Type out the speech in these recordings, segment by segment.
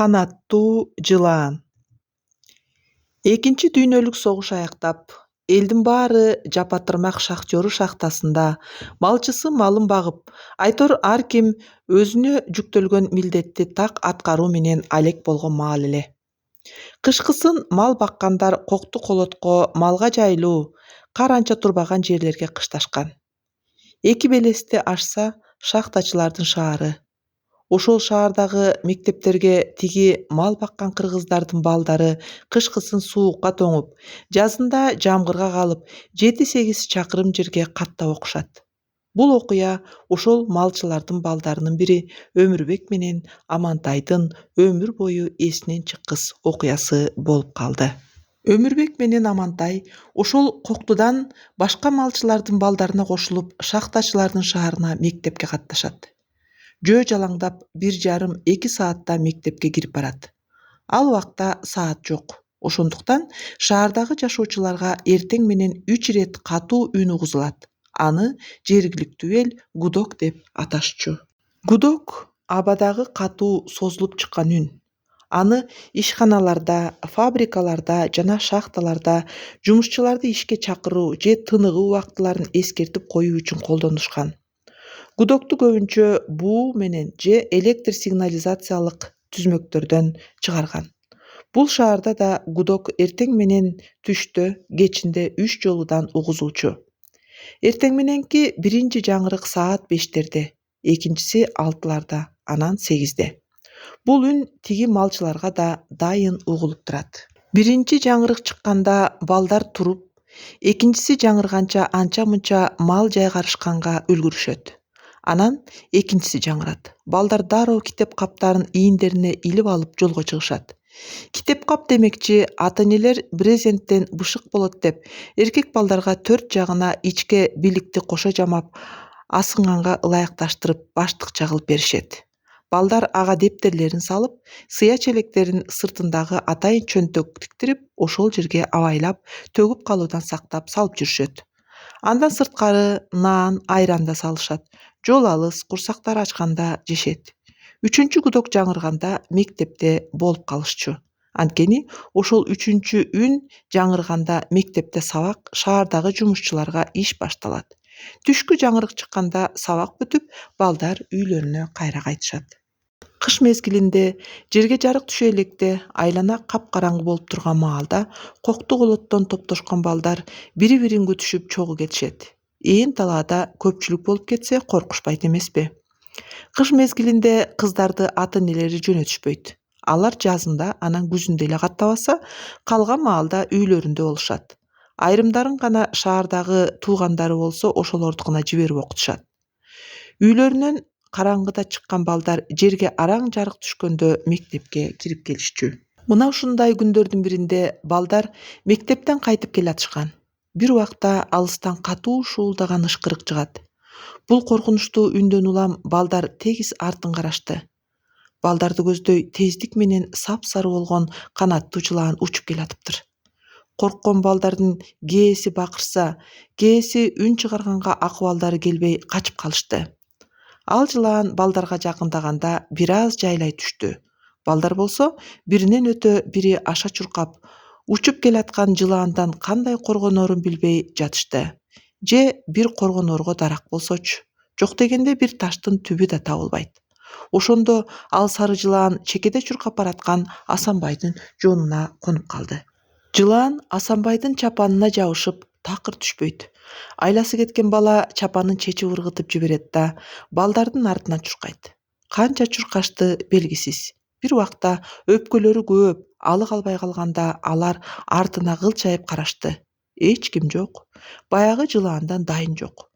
Канаттуу жылаан. Экинчи дүйнөлүк согуш аяктап, элдин баары Жапатырмак шахтёру шахтасында малчысы малын багып, айтор ар ким өзүнө жүктөлгөн милдетти так аткаруу менен алек болгон маал эле. Кышкысын мал баккандар кокту-колотко, малга жайылуу, кар анча турбаган жерлерге кышташкан. Эки белести ашса шахтачылардын шаары. Ошол шаардагы мектептерге тиги мал баккан кыргыздардын балдары кышкысын суукка тоңуп, жазында жамгырга калып, 7-8 чакырым жерге каттап окушат. Бул окуя ошол малчылардын балдарынын бири Өмүрбек менен Амантайдын өмүр бою эсинен чыккыс окуясы болуп калды. Өмүрбек менен Амантай ошол коктудан башка малчылардын балдарына кошулуп, шахтачылардын шаарына мектепке катташат. Жөө жалаңдап 1,5-2 саатта мектепке кирип барат. Ал убакта саат жок. Ошондуктан шаардагы жашоочуларга эртең менен 3 ирет катуу үн угузулат. Аны жергиликтүү эл гудок деп аташчу. Гудок абадагы катуу созулуп чыккан үн. Аны ишканаларда, фабрикаларда жана шахталарда жумушчуларды ишке чакыруу же тыныгуу убактыларын эскертип коюу үчүн колдонушкан. Гудокту көбүнчө буу менен же электр сигнализациялык түзмөктөрдөн чыгарган. Бул шаарда да гудок эртең менен түштө, кечинде 3 жолудан угузулчу. Эртең мененки биринчи жаңырык саат 5-терде, экинчиси 6-ларда, анан 8-де. Бул үн тиги малчыларга да дайын угулуп турат. Биринчи жаңырык чыкканда балдар туруп, экинчиси жаңырганча анча-мынча мал жайгарышканга үлгүрүшөт. Анан экинчиси жаңырат. Балдар дароо китеп каптарын ийиндерине илип алып жолго чыгышат. Китеп кап демекчи ата-энелер брезенттен бышык болот деп, эркек балдарга 4 жагына ичке биликти кошо жамап, асынганга ылайыкташтырып баштык чагылып беришет. Балдар ага дептерлерин салып, сыя челектерин сыртындагы атайын чөнтөк тиктирип, ошол жерге абайлап, төгүп калуудан сактап салып жүрүшөт. Андан сырткары нан, айран да салышат. Жол алыс, курсактары ачканда жешет. 3-чү гудок жаңырганда мектепте болуп калышчу. Анткени ошол 3-чү үн жаңырганда мектепте сабак, шаардагы жумушчуларга иш башталат. Түшкү жаңырык чыкканда сабак бүтүп, балдар үйлөрүнө кайра кайтышат. Кыш мезгилинде жерге жарык түшө электе айлана капкараңгы болуп турган маалда кокту-колоттон топтошкон балдар бири-бирин күтүшүп чогуу кетишет. Ээн талаада көпчүлүк болуп кетсе коркушпайт эмеспи? Кыш мезгилинде кыздарды ата-энелери жөнөтүшпөйт. Алар жазында анан күзүндө эле каттабаса, калган маалда үйлөрүндө болушат. Айрымдарын гана шаардагы туугандары болсо ошолорду гана жиберип окутушат. Үйлөрүнөн караңгыда чыккан балдар жерге араң жарык түшкөндө мектепке кирип келишчү. Мына ушундай күндөрдүн биринде балдар мектептен кайтып келатышкан. Бир убакта алыстан катуу шуулдаган ышкырык жыгат. Бул коркунучтуу үндөн улам балдар тегиз артын карашты. Балдарды көздөй тездик менен сап-сары болгон канаттуу жылаан учуп келатыптыр. Корккон балдардын кээси бакырса, кээси үн чыгарганга акыбалдары келбей качып калышты. Ал жылаан балдарга жакындаганда бир аз жайлай түштү. Балдар болсо биринен өтө бири аша чуркап, учуп келаткан жылаандан кандай коргонорун билбей жатышты. Же бир коргонорго дарак болсочу, жок дегенде бир таштын түбү да табылбайт. Ошондо ал сары жылаан чекеде чуркап бараткан Асанбайдын жонуна конуп калды. Жылаан Асанбайдын чапанына жабышып, такыр түшпөйт. Айласы кеткен бала чапанын чечип ыргытып жиберет да балдардын артынан чуркайт. Канча чуркашты белгисиз. Бир убакта өпкөлөрү көп, алык албай калганда алар артына кылчайып карашты. Эч ким жок. Баягы жылаандан дайын жок.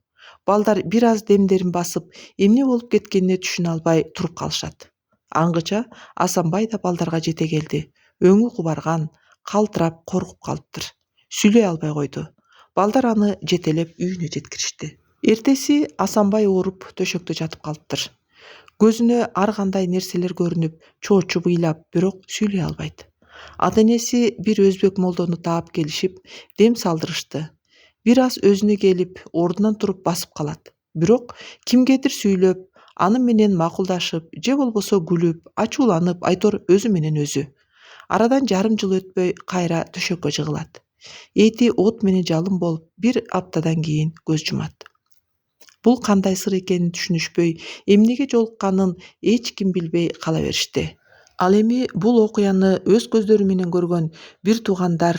Балдар бир аз демдерин басып, эмне болуп кеткенине түшүнө албай туруп калышат. Аңгыча Асанбай да балдарга жете келди. Өңү кубарган, калтырап коркуп калыптыр. Сүйлөй албай койду. Балдар аны жетелеп үйүнө жеткиришти. Эртеси Асанбай ооруп төшөктө жатып калыптыр. Көзүнө ар кандай нерселер көрүнүп, чоочуп ыйлап, бирок сүйлөй албайт. Ата-энеси бир өзбек молдону таап келишип, дем салдырышты. Бир аз өзүнө келип, ордунан туруп басып калат. Бирок кимгедир сүйлөп, аны менен макулдашып же болбосо күлүп, ачууланып Айтор өзү менен өзү. Арадан жарым жыл өтпөй кайра төшөккө жыгылат. Эти от менен жалын болуп, бир аптадан кийин көз жумат. Бул кандай сыр экенин түшүнүшпөй, эмнеге жолукканын эч ким билбей кала беришти. Ал эми бул окуяны өз көздөрү менен көргөн бир туугандар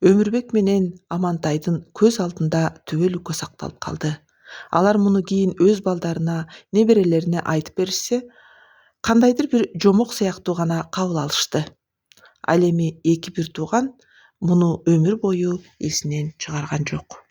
Өмүрбек менен Амантайдын көз алдында түбөлүккө сакталып калды. Алар муну кийин өз балдарына, неберелерине айтып беришсе, кандайдыр бир жомок сыяктуу гана кабыл алышты. Ал эми эки бир тууган муну өмүр бою эсинен чыгарган жок.